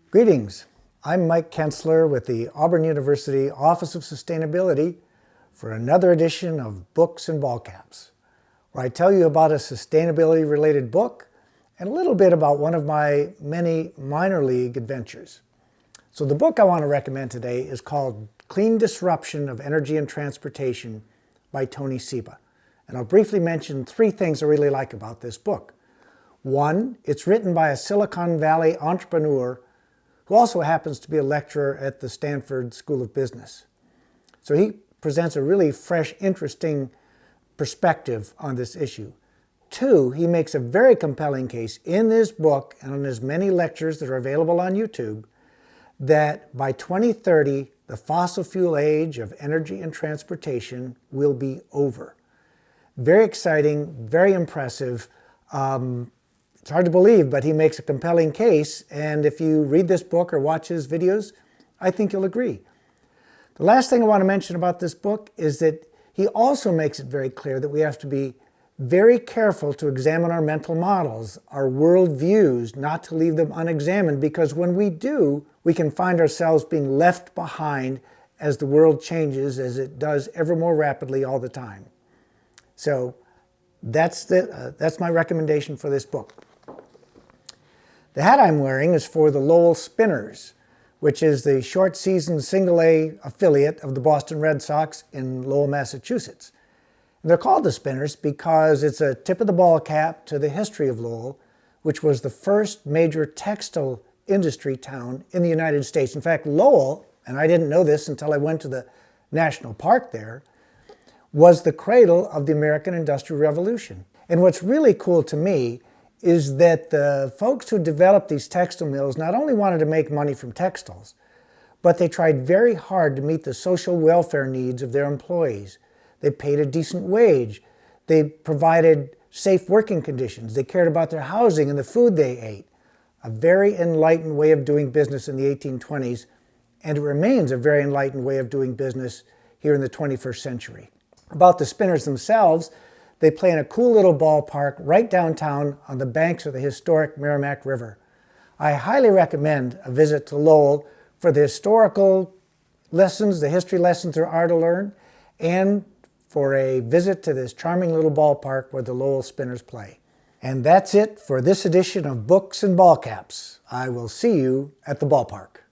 Greetings, I'm Mike Kensler with the Auburn University Office of Sustainability for another edition of Books and Ball Caps, where I tell you about a sustainability-related book and a little bit about one of my many minor league adventures. So the book I want to recommend today is called Clean Disruption of Energy and Transportation by Tony Seba. And I'll briefly mention three things I really like about this book. One, it's written by a Silicon Valley entrepreneur who also happens to be a lecturer at the Stanford School of Business. So he presents a really fresh, interesting perspective on this issue. Two, he makes a very compelling case in this book and on his many lectures that are available on YouTube that by 2030, the fossil fuel age of energy and transportation will be over. Very exciting, very impressive. It's hard to believe, but he makes a compelling case, and if you read this book or watch his videos, I think you'll agree. The last thing I want to mention about this book is that he also makes it very clear that we have to be very careful to examine our mental models, our world views, not to leave them unexamined, because when we do, we can find ourselves being left behind as the world changes, as it does ever more rapidly all the time. So that's my recommendation for this book. The hat I'm wearing is for the Lowell Spinners, which is the short season single A affiliate of the Boston Red Sox in Lowell, Massachusetts. And they're called the Spinners because it's a tip of the ball cap to the history of Lowell, which was the first major textile industry town in the United States. In fact, Lowell, and I didn't know this until I went to the national park there, was the cradle of the American Industrial Revolution. And what's really cool to me is that the folks who developed these textile mills not only wanted to make money from textiles, but they tried very hard to meet the social welfare needs of their employees. They paid a decent wage. They provided safe working conditions. They cared about their housing and the food they ate. A very enlightened way of doing business in the 1820s, and it remains a very enlightened way of doing business here in the 21st century. About the Spinners themselves, they play in a cool little ballpark right downtown on the banks of the historic Merrimack River. I highly recommend a visit to Lowell for the historical lessons, the history lessons there are to learn, and for a visit to this charming little ballpark where the Lowell Spinners play. And that's it for this edition of Books and Ball Caps. I will see you at the ballpark.